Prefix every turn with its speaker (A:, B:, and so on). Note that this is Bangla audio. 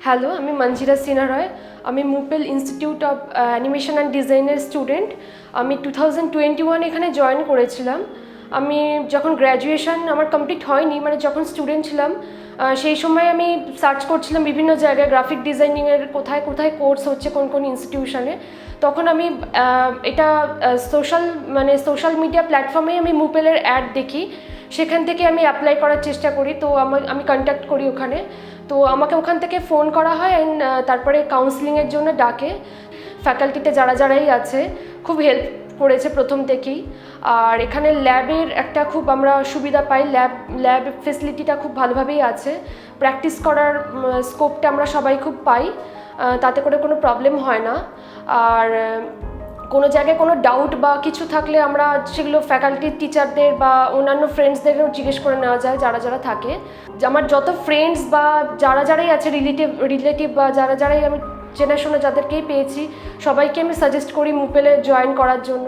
A: হ্যালো, আমি মঞ্জিরা সিনহা রয়। আমি মুপেল ইনস্টিটিউট অফ অ্যানিমেশন অ্যান্ড ডিজাইনের স্টুডেন্ট। আমি 2021 এখানে জয়েন করেছিলাম। আমি যখন গ্র্যাজুয়েশন আমার কমপ্লিট হয়নি, মানে যখন স্টুডেন্ট ছিলাম সেই সময় আমি সার্চ করছিলাম বিভিন্ন জায়গায় গ্রাফিক ডিজাইনিংয়ের কোথায় কোথায় কোর্স হচ্ছে, কোন কোন ইনস্টিটিউশনে। তখন আমি এটা সোশ্যাল মিডিয়া প্ল্যাটফর্মেই আমি মুপেলের অ্যাড দেখি, সেখান থেকে আমি অ্যাপ্লাই করার চেষ্টা করি। তো আমি কন্ট্যাক্ট করি ওখানে, তো আমাকে ওখান থেকে ফোন করা হয় অ্যান্ড তারপরে কাউন্সেলিংয়ের জন্য ডাকে। ফ্যাকাল্টিতে যারাই আছে খুব হেল্প করেছে প্রথম থেকেই। আর এখানে ল্যাবের একটা খুব আমরা সুবিধা পাই, ল্যাব ফেসিলিটিটা খুব ভালোভাবেই আছে। প্র্যাকটিস করার স্কোপটা আমরা সবাই খুব পাই, তাতে করে কোনো প্রবলেম হয় না। আর কোনো জায়গায় কোনো ডাউট বা কিছু থাকলে আমরা সেগুলো ফ্যাকাল্টির টিচারদের বা অন্যান্য ফ্রেন্ডসদেরও জিজ্ঞেস করে নেওয়া যায়, যারা থাকে। আমার যত ফ্রেন্ডস বা যারাই আছে রিলেটিভ বা যারাই আমি চেনাশোনা যাদেরকেই পেয়েছি, সবাইকে আমি সাজেস্ট করি মুপেলে জয়েন করার জন্য।